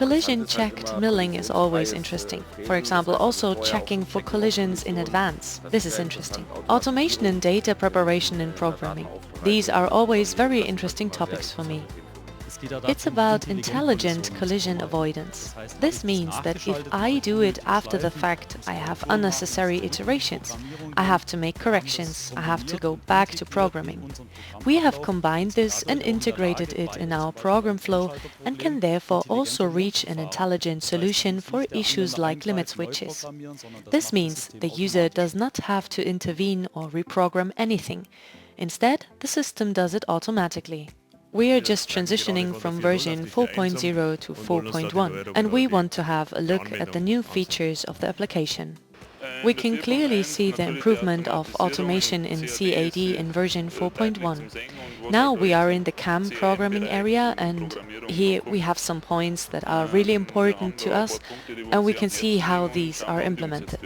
Collision-checked milling is always interesting. For example, also checking for collisions in advance. This is interesting. Automation in data preparation and programming. These are always very interesting topics for me. It's about intelligent collision avoidance. This means that if I do it after the fact, I have unnecessary iterations. I have to make corrections. I have to go back to programming. We have combined this and integrated it in our program flow and can therefore also reach an intelligent solution for issues like limit switches. This means the user does not have to intervene or reprogram anything. Instead, the system does it automatically. We are just transitioning from version 4.0 to 4.1, and we want to have a look at the new features of the application. We can clearly see the improvement of automation in CAD in version 4.1. Now we are in the CAM programming area, and here we have some points that are really important to us, and we can see how these are implemented.